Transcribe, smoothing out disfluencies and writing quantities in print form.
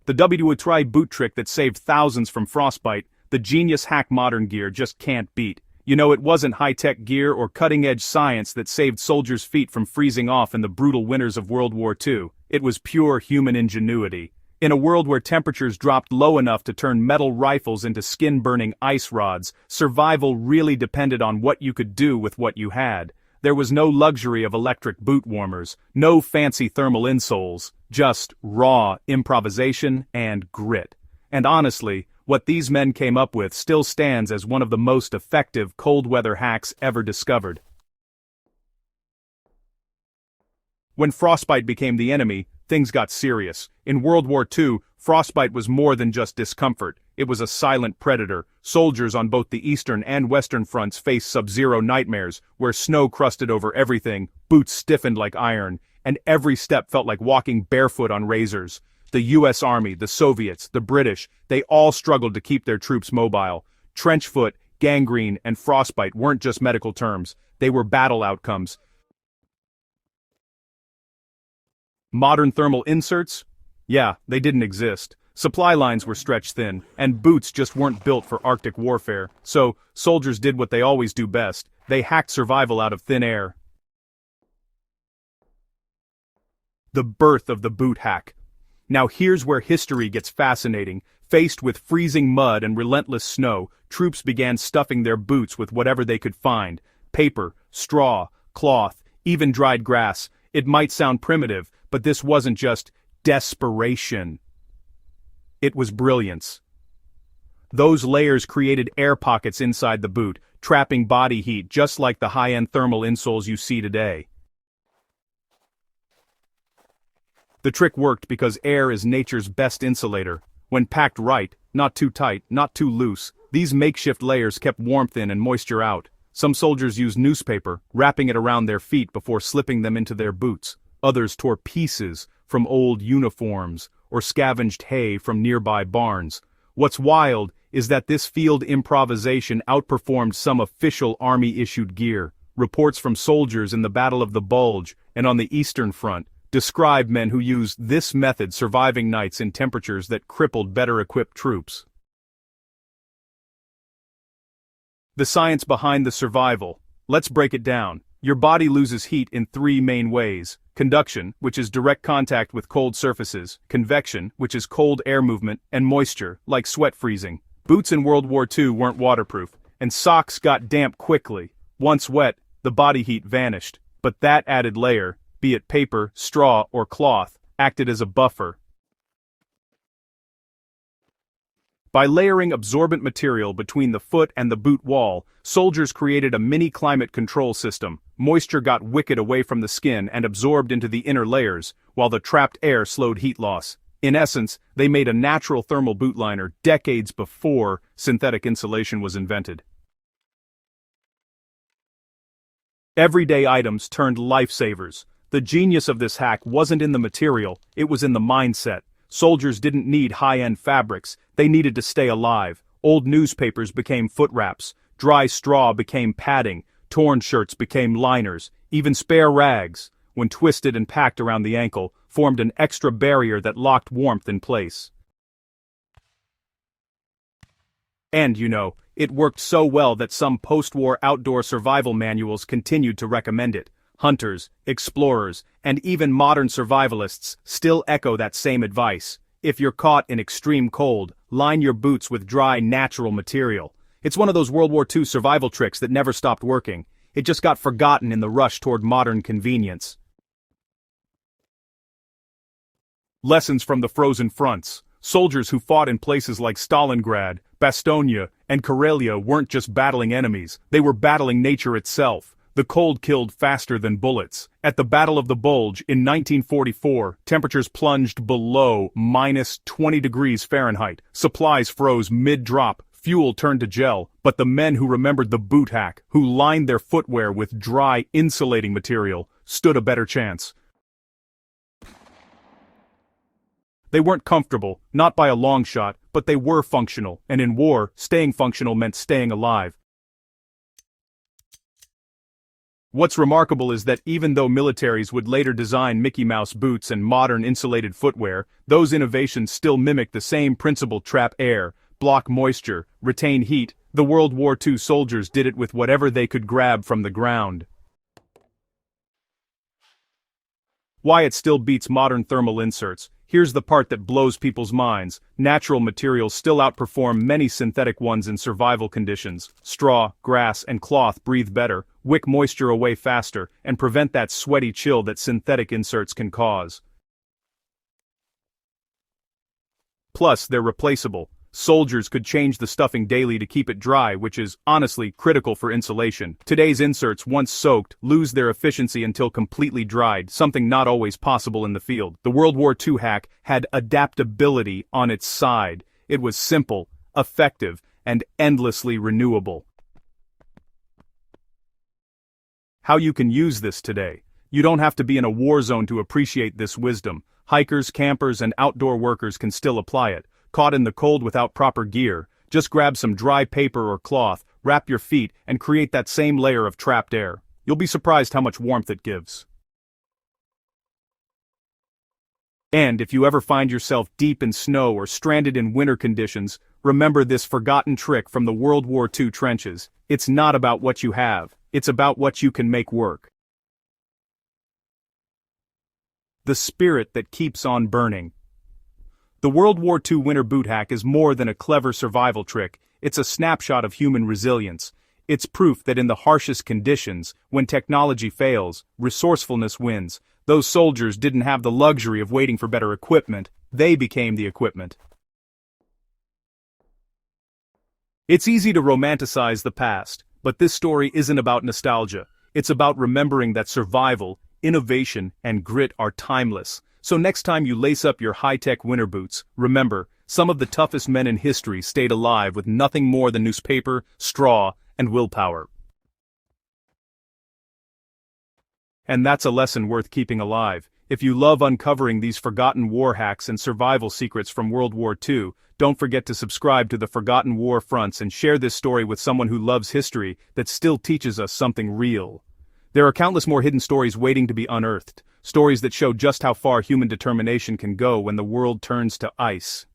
The WWII boot trick that saved thousands from Frostbite, the genius hack modern gear just can't beat. You know, it wasn't high-tech gear or cutting-edge science that saved soldiers' feet from freezing off in the brutal winters of World War II. It was pure human ingenuity. In a world where temperatures dropped low enough to turn metal rifles into skin-burning ice rods, survival really depended on what you could do with what you had. There was no luxury of electric boot warmers, no fancy thermal insoles, just raw improvisation and grit. And honestly, what these men came up with still stands as one of the most effective cold-weather hacks ever discovered. When Frostbite became the enemy, things got serious. In World War II, Frostbite was more than just discomfort. It was a silent predator. Soldiers on both the eastern and western fronts faced sub-zero nightmares, where snow crusted over everything, boots stiffened like iron, and every step felt like walking barefoot on razors. The US Army, the Soviets, the British, they all struggled to keep their troops mobile. Trench foot, gangrene, and frostbite weren't just medical terms. They were battle outcomes. Modern thermal inserts? Yeah, they didn't exist. Supply lines were stretched thin, and boots just weren't built for Arctic warfare. So, soldiers did what they always do best. They hacked survival out of thin air. The birth of the boot hack. Now here's where history gets fascinating. Faced with freezing mud and relentless snow, troops began stuffing their boots with whatever they could find. Paper, straw, cloth, even dried grass. It might sound primitive, but this wasn't just desperation. It was brilliance. Those layers created air pockets inside the boot, trapping body heat just like the high-end thermal insoles you see today. The trick worked because air is nature's best insulator. When packed right, not too tight, not too loose, these makeshift layers kept warmth in and moisture out. Some soldiers used newspaper, wrapping it around their feet before slipping them into their boots. Others tore pieces from old uniforms or scavenged hay from nearby barns. What's wild is that this field improvisation outperformed some official army-issued gear. Reports from soldiers in the Battle of the Bulge and on the Eastern Front describe men who used this method surviving nights in temperatures that crippled better-equipped troops. The science behind the survival. Let's break it down. Your body loses heat in three main ways. Conduction, which is direct contact with cold surfaces, convection, which is cold air movement, and moisture, like sweat freezing. Boots in World War II weren't waterproof, and socks got damp quickly. Once wet, the body heat vanished. But that added layer, be it paper, straw, or cloth, acted as a buffer. By layering absorbent material between the foot and the boot wall, soldiers created a mini climate control system. Moisture got wicked away from the skin and absorbed into the inner layers, while the trapped air slowed heat loss. In essence, they made a natural thermal boot liner decades before synthetic insulation was invented. Everyday items turned lifesavers. The genius of this hack wasn't in the material, it was in the mindset. Soldiers didn't need high-end fabrics, they needed to stay alive. Old newspapers became foot wraps, dry straw became padding, torn shirts became liners, even spare rags, when twisted and packed around the ankle, formed an extra barrier that locked warmth in place. And, you know, it worked so well that some post-war outdoor survival manuals continued to recommend it. Hunters, explorers, and even modern survivalists still echo that same advice. If you're caught in extreme cold, line your boots with dry, natural material. It's one of those World War II survival tricks that never stopped working. It just got forgotten in the rush toward modern convenience. Lessons from the frozen fronts. Soldiers who fought in places like Stalingrad, Bastogne, and Karelia weren't just battling enemies, they were battling nature itself. The cold killed faster than bullets. At the Battle of the Bulge in 1944, temperatures plunged below -20 degrees Fahrenheit. Supplies froze mid-drop, fuel turned to gel, but the men who remembered the boot hack, who lined their footwear with dry, insulating material, stood a better chance. They weren't comfortable, not by a long shot, but they were functional, and in war, staying functional meant staying alive. What's remarkable is that even though militaries would later design Mickey Mouse boots and modern insulated footwear, those innovations still mimic the same principle: trap air, block moisture, retain heat. The World War II soldiers did it with whatever they could grab from the ground. Why it still beats modern thermal inserts. Here's the part that blows people's minds. Natural materials still outperform many synthetic ones in survival conditions. Straw, grass, and cloth breathe better, wick moisture away faster, and prevent that sweaty chill that synthetic inserts can cause. Plus, they're replaceable. Soldiers could change the stuffing daily to keep it dry, which is, honestly, critical for insulation. Today's inserts, once soaked, lose their efficiency until completely dried, something not always possible in the field. The World War II hack had adaptability on its side. It was simple, effective, and endlessly renewable. How you can use this today. You don't have to be in a war zone to appreciate this wisdom. Hikers, campers, and outdoor workers can still apply it. Caught in the cold without proper gear, just grab some dry paper or cloth, wrap your feet, and create that same layer of trapped air. You'll be surprised how much warmth it gives. And if you ever find yourself deep in snow or stranded in winter conditions, remember this forgotten trick from the World War II trenches. It's not about what you have, it's about what you can make work. The spirit that keeps on burning. The World War II winter boot hack is more than a clever survival trick. It's a snapshot of human resilience. It's proof that in the harshest conditions, when technology fails, resourcefulness wins. Those soldiers didn't have the luxury of waiting for better equipment. They became the equipment. It's easy to romanticize the past, but this story isn't about nostalgia. It's about remembering that survival, innovation, and grit are timeless. So next time you lace up your high-tech winter boots, remember, some of the toughest men in history stayed alive with nothing more than newspaper, straw, and willpower. And that's a lesson worth keeping alive. If you love uncovering these forgotten war hacks and survival secrets from World War II, don't forget to subscribe to the Forgotten War Fronts and share this story with someone who loves history that still teaches us something real. There are countless more hidden stories waiting to be unearthed. Stories that show just how far human determination can go when the world turns to ice.